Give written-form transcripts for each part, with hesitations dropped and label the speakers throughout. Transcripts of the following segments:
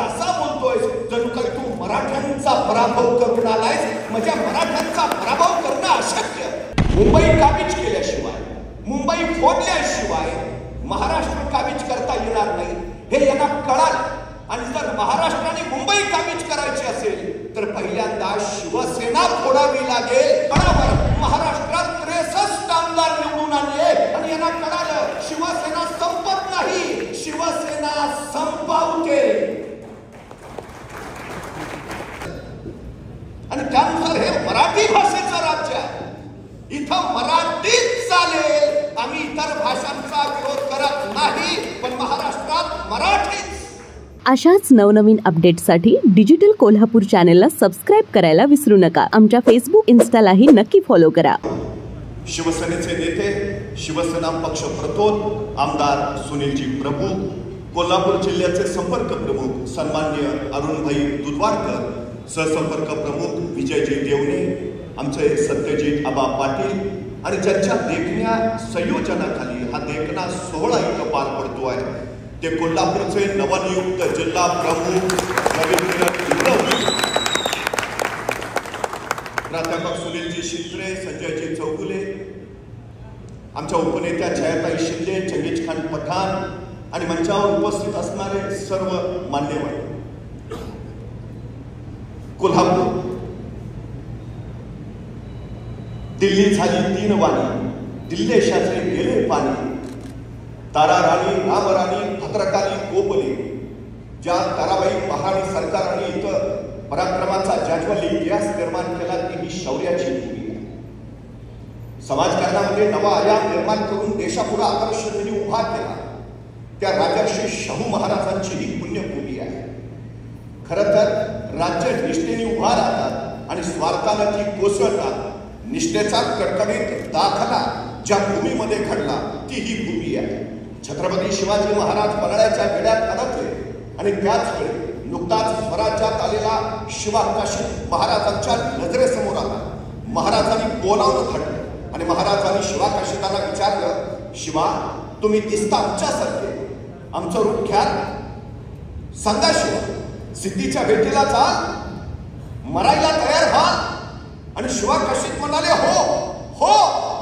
Speaker 1: असा बोलतोय जणू काय तू मराठ्यांचा पराभव करून आलायस. म्हणजे मराठ्यांचा पराभव करणं अशक्य. मुंबई काबीज केल्याशिवाय, मुंबई फोडल्याशिवाय महाराष्ट्र काबीज करता येणार नाही हे यांना कळालं. आणि जर महाराष्ट्राने मुंबई काबीज करायची असेल तर पहिल्यांदा शिवसेना फोडावी लागेल. बरोबर, महाराष्ट्रात 63 आमदार निवडून आणले आणि यांना कळालं शिवसेना संपत नाही, शिवसेना संपवते. आणि त्यानुसार हे मराठी भाषेचं राज्य आहे. इथं मराठीच चालेल. आम्ही इतर भाषांचा विरोध करत नाही, पण महाराष्ट्रात मराठीच.
Speaker 2: अशाच नवनवीन अपडेट्ससाठी डिजिटल कोल्हापूर चॅनेलला सबस्क्राईब करायला विसरू नका. आमच्या फेसबुक, इन्स्टालाही नक्की फॉलो करा.
Speaker 1: शिवसेनेचे नेते, शिवसेना पक्ष प्रतोद आमदार सुनीलजी प्रभू, कोल्हापूर जिल्ह्याचे संपर्क प्रमुख सन्माननीय अरुणभाई दुधवाडकर, सहसंपर्क प्रमुख विजयजी देवणे, आमचे सत्यजित आबा पाटील आणि ज्यांच्या देखण्या संयोजनाखाली हा देखणा सोहळा इथं पार पडतो आहे ते कोल्हापूरचे नवनियुक्त जिल्हा प्रमुख रवींद्र प्राध्यापक सुनीलजी शिंत्रे, संजयजी चौगुले, आमच्या उपनेत्या छायाताई शिंदे, जंगीज खान पठाण आणि मंचावर उपस्थित असणारे सर्व मान्यवर. कोल्हापूर दिल्ली झाली 3 वाणी, दिल्लेशाचे गेले पाणी. तारा राणी, रामराणी, भद्रकाली गोपली, ज्या ताराबाई महाराणी सरकाराने इथं पराक्रमाचा जाज्वल्य इतिहास निर्माण केला ती ही शौर्याची भूमी आहे. समाजकारणामध्ये नवा आयाम निर्माण करून देशापुढे आदर्श त्यांनी उभा केला त्या राजर्षी शाहू महाराजांची ही पुण्यभूमी आहे. खरं तर राज्य निष्ठेने उभा राहतात आणि स्वार्थानं ती कोसळतात. निष्ठेचा कडकडीत दाखला ज्या भूमीमध्ये घडला ती ही भूमी आहे. छत्रपती शिवाजी महाराज पन्हाळ्याच्या वेड्यात अडकले आणि त्याच वेळी नुकताच स्वराज्यात आलेला शिवाकाशी महाराजांच्या नजरेसमोर आला. महाराजांनी बोलावून घडलं आणि महाराजांनी शिवाकाशीदाला विचारलं, शिवा तुम्ही दिसता आमच्यासारखे, आमचं रूप घ्या, सांगा शिवा, सिद्धीच्या भेटीला जा, मरायला तयार व्हा. आणि शिवाकाशीत म्हणाले हो हो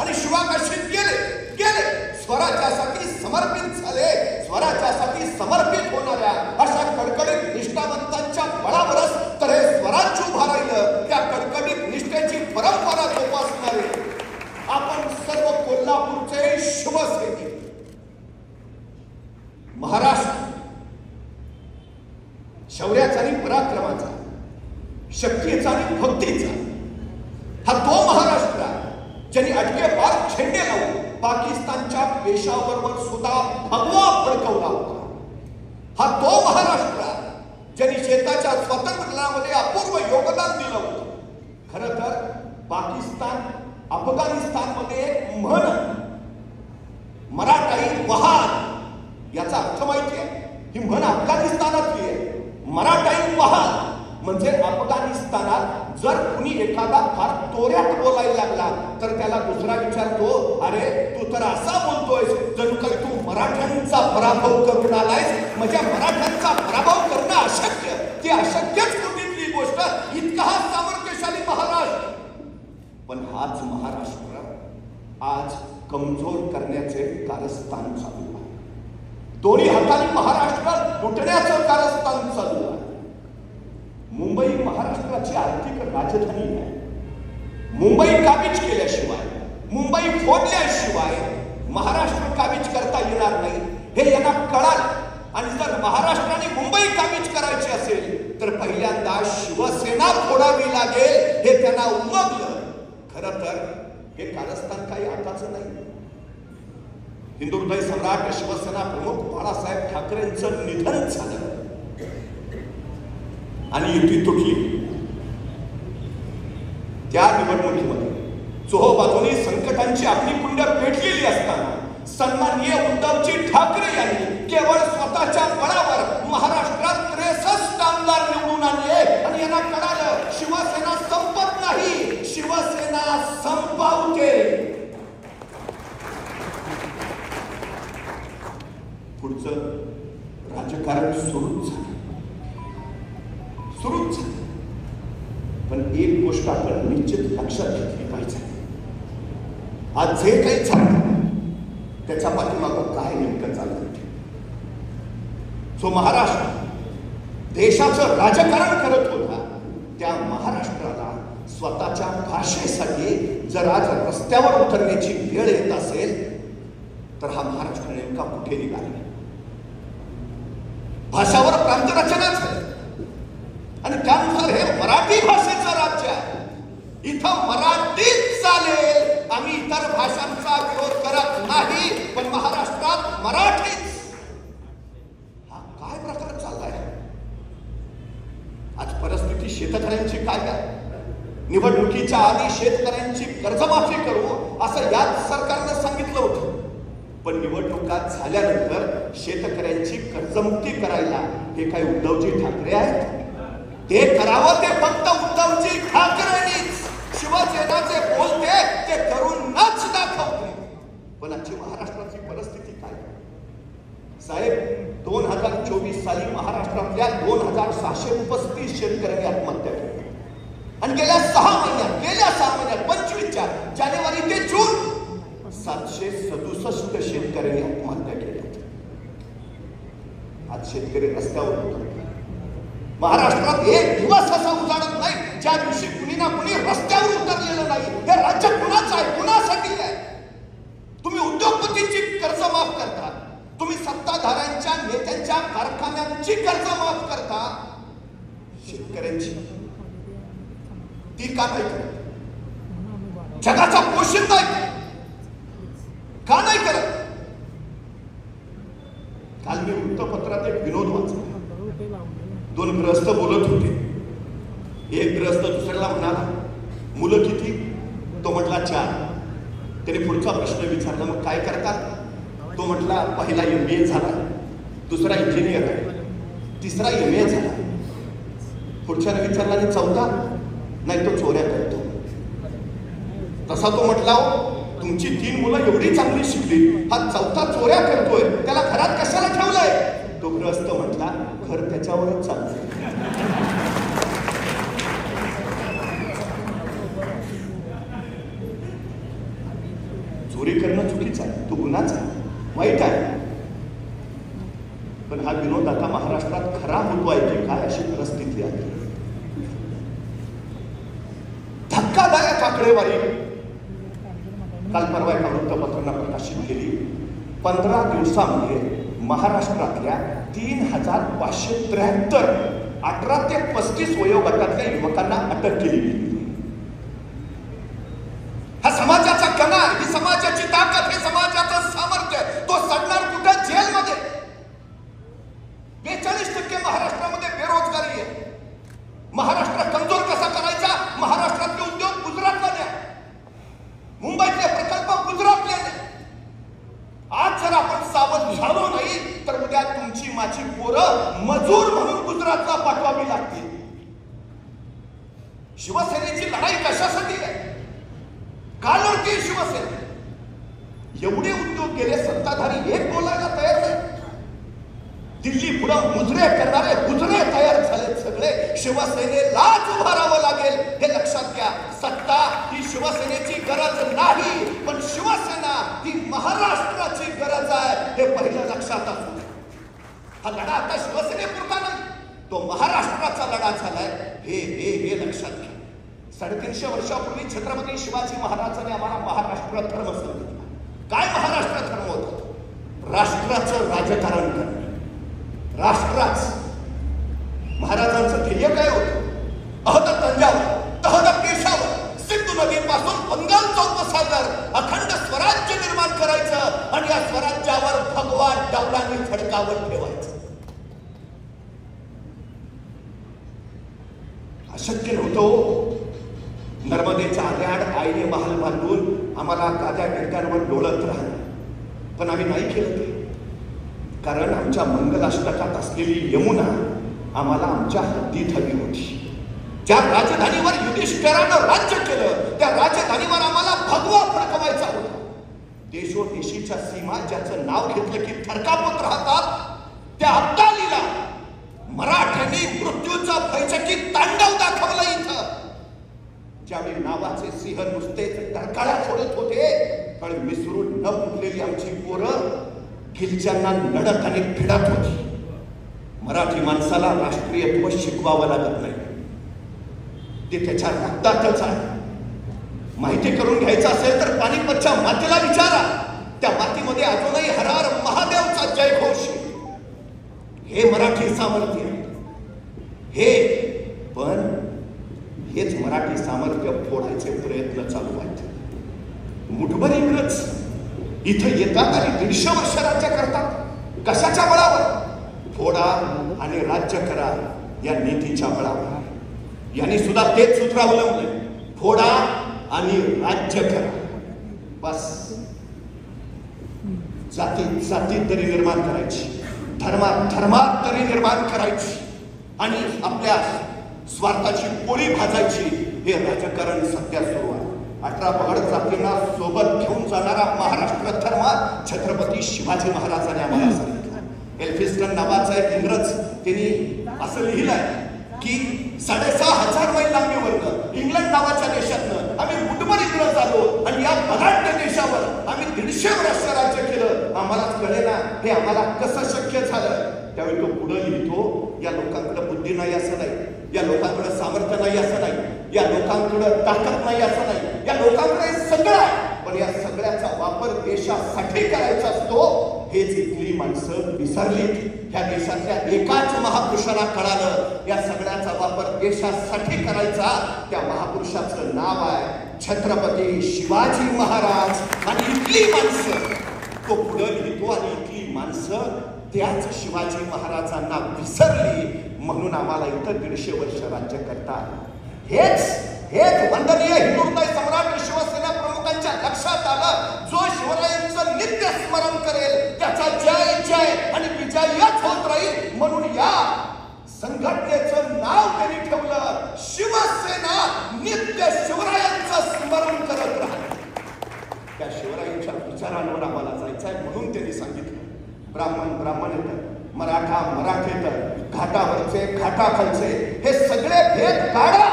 Speaker 1: आणि शिवाकाशीत गेले गेले. स्वराज्यासाठी समर्पित झाले. स्वराज्यासाठी समर्पित होणाऱ्या अशा कडकडीत निष्ठावंतांच्या बळावरच तर हे स्वराज्य उभा राहिलं. त्या कडकडीत निष्ठेची परंपरा जोपासणारे आपण सर्व कोल्हापूरचे शिवसैनिक. महाराष्ट्र शौर्याचा आणि पराक्रमाचा, शक्तीचा आणि भक्तीचा हा तो महाराष्ट्र ज्यांनी अटके पार झेंडे लावून पाकिस्तानच्या पेशावरवर सुद्धा भगवा फडकवला होता. हा तो महाराष्ट्र ज्यांनी शेताच्या स्वातंत्र्यामध्ये अपूर्व योगदान दिलं होतं. खरं तर पाकिस्तान, अफगाणिस्तानमध्ये एक म्हण, मराठाई वहाल, याचा अर्थ माहिती आहे. ही म्हण अफगाणिस्तानातली आहे. मराठाई वहाल म्हणजे अफगाणिस्तानात जर कुणी एखादा फार तोऱ्यात बोलायला लागला तर त्याला दुसरा विचारतो, अरे तू तर असा बोलतोय जणू काय तू मराठ्यांचा पराभव करून आलायस. म्हणजे मराठ्यांचा पराभव करणं अशक्य. ती अशक्यच कुठली गोष्ट. इतका हा सामर्थ्यशाली महाराष्ट्र, पण हाच महाराष्ट्र आज कमजोर करण्याचे कारस्थान चालू आहे. दोन्ही हाताने महाराष्ट्र लुटण्याचं कारस्थान चालू आहे. मुंबई महाराष्ट्राची आर्थिक राजधानी आहे. मुंबई काबीज केल्याशिवाय, मुंबई फोडल्याशिवाय महाराष्ट्र काबीज करता येणार नाही हे यांना कळालं. आणि जर महाराष्ट्राने मुंबई काबीज करायची असेल तर पहिल्यांदा शिवसेना फोडावी लागेल हे त्यांना उमगलं. खरं तर हे कारस्थान काही आताच नाही. हिंदुहृदय सम्राट शिवसेना प्रमुख बाळासाहेब ठाकरेंचं निधन झालं आणि युती तुटली. त्या निवडणुकीमध्ये चोहोबाजूनी संकटांची अग्निकुंड पेटलेली असताना सन्माननीय उद्धवजी ठाकरे यांनी केवळ स्वतःच्या बळावर महाराष्ट्रात 63 आमदार निवडून आणले आणि यांना कळालं शिवसेना संपत नाही, शिवसेना संपवते. पुढचं राजकारण सुरूच झालं. सुरूच झालं. पण एक गोष्ट आपण निश्चित लक्षात घेतली पाहिजे, आज जे काही झालं त्याच्या पाठीमागं काय नेमकं चाललं. जो महाराष्ट्र देशाचं राजकारण करत होता त्या महाराष्ट्राला स्वतःच्या भाषेसाठी जर आज रस्त्यावर उतरण्याची वेळ येत असेल तर हा महाराष्ट्र नेमका कुठे निघाला. भाषावर प्रांतरचना झाली आणि त्यानुसार हे मराठी भाषेचं राज्य आहे. इथं मराठीच चालेल, आम्ही इतर भाषांचा विरोध करत नाही, पण महाराष्ट्रात मराठीच. हा काय प्रकार चाललाय आज. परिस्थिती शेतकऱ्यांची काय आहे. निवडणुकीच्या आधी शेतकऱ्यांची कर्जमाफी करू असं याच सरकारनं सांगितलं होतं, पण निवडणुका झाल्यानंतर शेतकऱ्यांची कर्जमुक्ती करायला हे काय उद्धवजी ठाकरे आहेत. ते करावं ते फक्त उद्धवजी ठाकरेंनीच. शिवसेनाचे बोलते ते करूनच दाखवते. पण आजची महाराष्ट्राची परिस्थिती काय साहेब. 2024 साली महाराष्ट्रातल्या 2635 शेतकऱ्यांनी आत्महत्या केली आणि गेल्या 6 महिन्यात 25च्या जानेवारी ते जून 767 शेतकऱ्यांनी आत्महत्या केल्या. आज शेतकरी रस्त्यावर उतरले. महाराष्ट्रात एक दिवस असा उजाडत नाही ज्या दिवशी कुणी ना कुणी रस्त्यावर उतरलेलं नाही. हे राज्य कुणाचं आहे, कुणासाठी आहे. तुम्ही उद्योगपतींची कर्ज माफ करता, तुम्ही सत्ताधाऱ्यांच्या नेत्यांच्या कारखान्यांची कर्ज माफ करता, शेतकऱ्यांची ती का नाही करत. जगाचा पोशिंदा का नाही करत. काल मी वृत्तपत्रात एक विनोद वाचला. 2 गृहस्थ बोलत होते. एक गृहस्थ दुसऱ्याला म्हणाला मुलं किती. तो म्हटला 4. त्याने पुढचा प्रश्न विचारला मग काय करतात. तो म्हटला पहिला MBA झाला, दुसरा इंजिनियर आहे, तिसरा MA झाला. पुढच्याने विचारला आणि चौथा. नाही तो चोऱ्या करतो. तसा तो म्हटला तुमची 3 मुलं एवढी चांगली शिकली, हा चौथा चोऱ्या करतोय, त्याला घरात कशाला ठेवलंय. तो गृहस्थ म्हटला घर त्याच्यावरच चालतंय. चोरी करणं चुकीचं आहे, तो गुन्हाच आहे, वाईट आहे. पण हा विनोद आता महाराष्ट्रात खरा होतोय की काय अशी परिस्थिती आहे. धक्कादायक आकडेवारी काल परवा एका वृत्तपत्रानं प्रकाशित केली. 15 दिवसामध्ये महाराष्ट्रातल्या 3573 18 ते 35 वयोगटातल्या युवकांना अटक केली गेली. हा समाजाचा कणा, ही समाजाची ताकद, हे समाजाचं सामर्थ्य. तो सडणार कुठं जेलमध्ये. 42% महाराष्ट्रामध्ये बेरोजगारी आहे. महाराष्ट्र कमजोर कसा करायचा. महाराष्ट्रातले उद्योग गुजरातला द्या, मुंबईतले प्रकल्प गुजरातले द्या. आज जर आपण सावध झालो नाही तर उद्या तुमची माझी पोरं मजूर म्हणून गुजरातला पाठवावी लागतील. शिवसेनेची लढाई कशासाठी आहे. का लढते शिवसेना. एवढे उद्योग गेले, सत्ताधारी एक बोलायला तयार नाही. दिल्ली पुढं मुजरे करणारे गुजरे तयार झाले सगळे. शिवसेनेलाच उभारावं लागेल हे लक्षात घ्या. सत्ता ही शिवसेनेची गरज नाही, पण शिवसेना ही महाराष्ट्राची गरज आहे हे पहिलं लक्षात असू द्या. हा लढा आता शिवसेनेपुरता नाही, तो महाराष्ट्राचा लढा झालाय हे लक्षात घ्या. 350 वर्षापूर्वी छत्रपती शिवाजी महाराजांनी आम्हाला महाराष्ट्र धर्म सांगितला. काय महाराष्ट्र धर्म होता. राष्ट्राचं राजकारण करणं. राष्ट्राच महाराजांचं ध्येय काय होतं. अहत तंजावर, तहत पेशावर, सिंधू नदीपासून बंगालचा उपसागर अखंड स्वराज्य निर्माण करायचं आणि या स्वराज्यावर भगवा डवलांनी फडकावर ठेवायचं. अशक्य नव्हतं. नर्मदेच्या आल्याआड आईने महाल बांधून आम्हाला गाद्या गिरट्यांवर डोलत राहिलं, पण आम्ही नाही केलं ते. कारण आमच्या मंगलाष्टकात असलेली यमुना आम्हाला आमच्या हद्दीत हवी होती. ज्या राजधानीवर युधिष्ठिरानं राज्य केलं त्या राजधानीवर आम्हाला भगवा फडकवायचा होता. देशोदेशीच्या सीमा ज्याचं नाव घेतलं की थरकापत राहतात त्या अब्दालीला मराठ्यांनी मृत्यूचा भयचकित सिंह नुसतेच डरकाळ्या फोडत होते, पण मिसळून न फुटलेली आमची पोरं गिलच्यांना लढत आणि फिडत होती. मराठी माणसाला राष्ट्रीयत्व शिकवावं लागत नाही, ते त्याच्या रक्तातच आहे. माहिती करून घ्यायचं असेल तर पानिपतच्या मातेला विचारा, त्या मातीमध्ये अजूनही हर हर महादेवचा जयघोष. हे मराठी सामर्थ्य आहे. पण हेच मराठी सामर्थ्य फोडायचे प्रयत्न चालू आहेत. मुठभर इंग्रज इथं येतात आणि 150 वर्ष राज्य करतात. कशाच्या बळावर? फोडा आणि राज्य करा या नीतीच्या बळावर. यांनी सुद्धा तेच सूत्र अवलंबले, फोडा आणि राज्य करा. बस जातीत तरी निर्माण करायची, धर्मात तरी निर्माण करायची आणि आपल्या स्वार्थाची पोळी भाजायची. हे राजकारण सध्या सुरू आहे. 18 पगड जातींना सोबत घेऊन जाणारा महाराष्ट्र धर्म छत्रपती शिवाजी महाराजांनी आम्हाला सांगितलं. एल्फिस्टन नावाचा एक इंग्रज त्यांनी असं लिहिलंय की 6,500 मैल लांबीवरनं इंग्लंड नावाच्या देशातनं आम्ही मुठभर इंग्रज आलो आणि या बलाढ्य देशावर आम्ही 150 वर्ष राज्य केलं. आम्हालाच कळेना हे आम्हाला कसं शक्य झालं. त्यावेळी तो पुढे लिहितो, या लोकांकडे बुद्धी नाही असं नाही, या लोकांकडे सामर्थ्य नाही असं नाही, या लोकांकडे ताकद नाही असं नाही, या लोकांकडे सगळं आहे, पण या सगळ्याचा वापर देशासाठी करायचा असतो. हेच इथली माणसं विसरलीत. ह्या देशातल्या एकाच महापुरुषाला कळालं, या सगळ्याचा वापर देशासाठी करायचा. त्या महापुरुषाचं नाव आहे छत्रपती शिवाजी महाराज. आणि इथली माणसं, तो पुढे लिहितो, आणि इथली माणसं त्याच शिवाजी महाराजांना विसरली, म्हणून आम्हाला इथं 150 वर्ष राज्य करतात. हेच वंदनीय हिंदुत्व सम्राट शिवसेना प्रमुखांच्या लक्षात आलं. जो शिवरायांचं नित्य स्मरण करेल त्याचा जय जय आणि विजयच होत राहील. म्हणून या संघटनेचं नाव त्यांनी ठेवलं शिवसेना. नित्य शिवरायांचं स्मरण करत राहा. त्या शिवरायांच्या विचारांवर आम्हाला जायचं आहे, म्हणून त्यांनी सांगितलं ब्राह्मण येतात, मराठेतर, घाटावरचे घाटाखालचे हे सगळे भेद काढा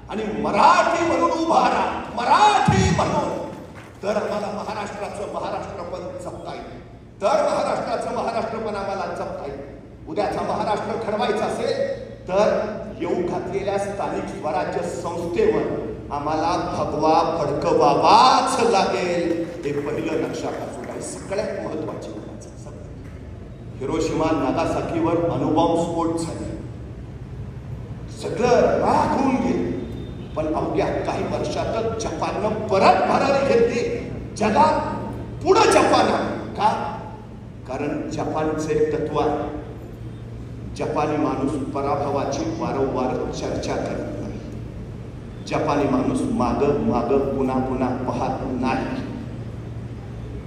Speaker 1: आणि मराठी म्हणून उभा राहा. मराठी म्हणून तर आम्हाला महाराष्ट्रपण जपता येईल. तर महाराष्ट्रपण आम्हाला जपता येईल. उद्याचा महाराष्ट्र घडवायचा असेल तर येऊ घातलेल्या स्थानिक स्वराज्य संस्थेवर आम्हाला भगवा फडकवावाच लागेल. हे पहिलं लक्षात असू द्या. सगळ्यात महत्वाची हिरोशिमा नागासाकीवर अणुबॉम्ब स्फोट झाले, सगळं राख होऊन गेले, पण अवघ्या काही वर्षातच जपाननं परत भरारी घेतली. जगात पुढं जपान आहे का? कारण जपानचे एक तत्व आहे, जपानी माणूस पराभवाची वारंवार चर्चा करत नाही. जपानी माणूस माग पुन्हा पाहत नाही.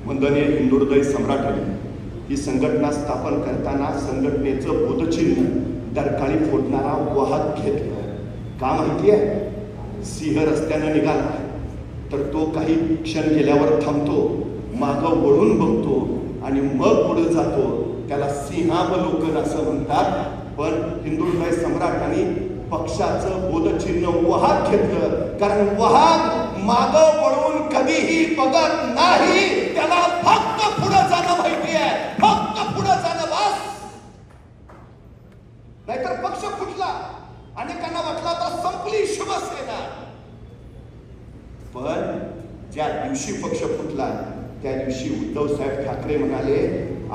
Speaker 1: वंदनीय हिंदुहृदय सम्राटांनी ही संघटना स्थापन करताना संघटनेचं बोधचिन्ह डरकाळी फोडणारा वाहक घेतलं. का माहितीये? सिंह रस्त्यानं निघाला तर तो काही क्षण गेल्यावर थांबतो, मागं वळून बघतो आणि मग पुढे जातो. त्याला सिंहावलोकन असं म्हणतात. पण हिंदुहृदय सम्राटांनी पक्षाचं बोधचिन्ह वाहक घेतलं, कारण वाहक मागं वळून कधीही बघत नाही. त्याला फक्त पुढे जाणं माहिती आहे, फक्त पुढे जाणं बस. नाहीतर पक्ष फुटला, अनेकांना वाटला तर संपली शिवसेना. पण ज्या दिवशी पक्ष फुटला त्या दिवशी उद्धव साहेब ठाकरे म्हणाले,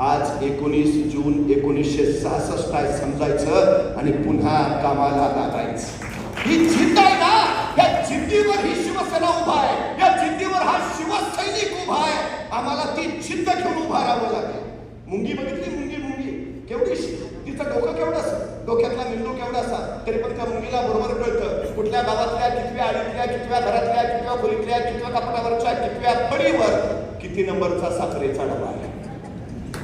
Speaker 1: आज 19 जून 1966 आहे समजायचं आणि पुन्हा कामाला लागायचं. ही जिद्द आहे ना, या जिद्दीवर ही शिवसेना उभा आहे, या जिद्दीवर हा शिवसैनिक उभा आहे. आम्हाला ती जिद्द घेऊन उभा राहावं लागेल. मुंगी बघितली, मुंगी केवढीशी, तिचं डोकं केवढं, डोक्यातला मेंदू केवढासा, तरी पण त्या मुंगीला बरोबर कळतं कुठल्या गावातल्या कितव्या आडीतल्या, कितव्या घरातल्या, कितव्या खोलीतल्या, कितव्या कपड्यावरच्या, कितव्या फळीवर किती नंबरचा साखरेचा डबा आहे.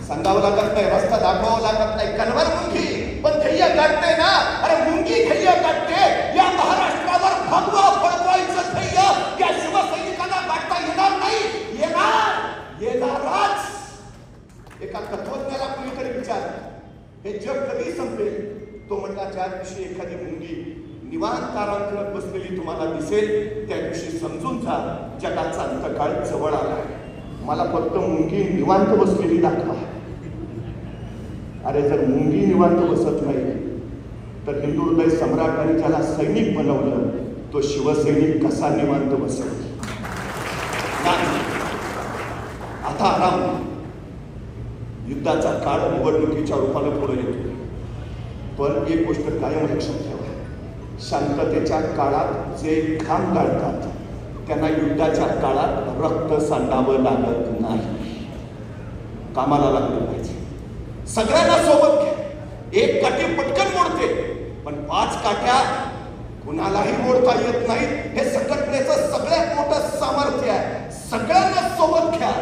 Speaker 1: सांगावं लागत नाही, रस्ता दाखवावं लागत नाही. कन्वर मुंगी पण ध्येय गाठते ना. अरे मुंगी ध्येय गाठते. या महाराष्ट्रावर भगवा फडकवायचं ध्येय या शिवसैनिकांना गाठता येणार नाही. येणारच. एका तत्वज्ञाला कुणीतरी विचार, हे जग कधी संपेल? तो म्हणला, ज्या दिवशी एखादी मुंगी निवांत आराम करत बसलेली तुम्हाला दिसेल, त्या दिवशी समजून जा जगाचा अंतकाळ जवळ आला. मला फक्त मुंगी निवांत बसलेली दाखवा. अरे जर मुंगी निवांत बसत नाही तर हिंदू हृदय सम्राटाने ज्याला सैनिक बनवलं तो शिवसैनिक कसा निवांत बसेल? नाही. आता आराम. युद्धाचा काळ निवडणुकीच्या रूपाने पुढे येतो. पण एक गोष्ट कायम लक्षात ठेवा, शांततेच्या काळात जे घाम गाळतात त्यांना युद्धाच्या काळात रक्त सांडावं लागत नाही. कामाला लागलं पाहिजे. सगळ्यांना सोबत घ्या. एक काठी पटकन मोडते, पण 5 काठ्या कुणालाही मोडता येत नाही. हे संघटनेचं सगळ्यात मोठं सामर्थ्य आहे. सगळ्यांना सोबत घ्या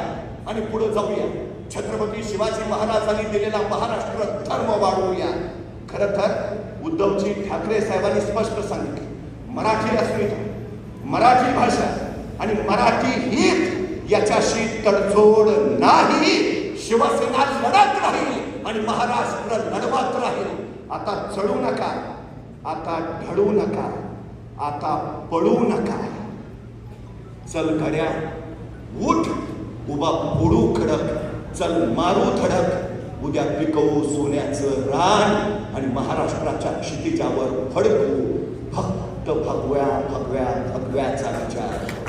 Speaker 1: आणि पुढे जाऊया. छत्रपती शिवाजी महाराजांनी दिलेला महाराष्ट्र धर्म वाढवूया. खर तर उद्धवजी ठाकरे साहेबांनी स्पष्ट सांगितले, मराठी अस्मिता, मराठी भाषा आणि मराठी हित याच्याशी तडजोड नाही. शिवसेना लढत राहील आणि महाराष्ट्र लढवत राहील. आता चढू नका, आता ढळू नका, आता पळू नका. चल गड्या उठ, उभा फोडू खडक, चल मारू धडक. उद्या पिकवू सोन्याचं रान आणि महाराष्ट्राच्या क्षितिजावर फडकू फक्त भगव्या भगव्या भगव्याचा विचार.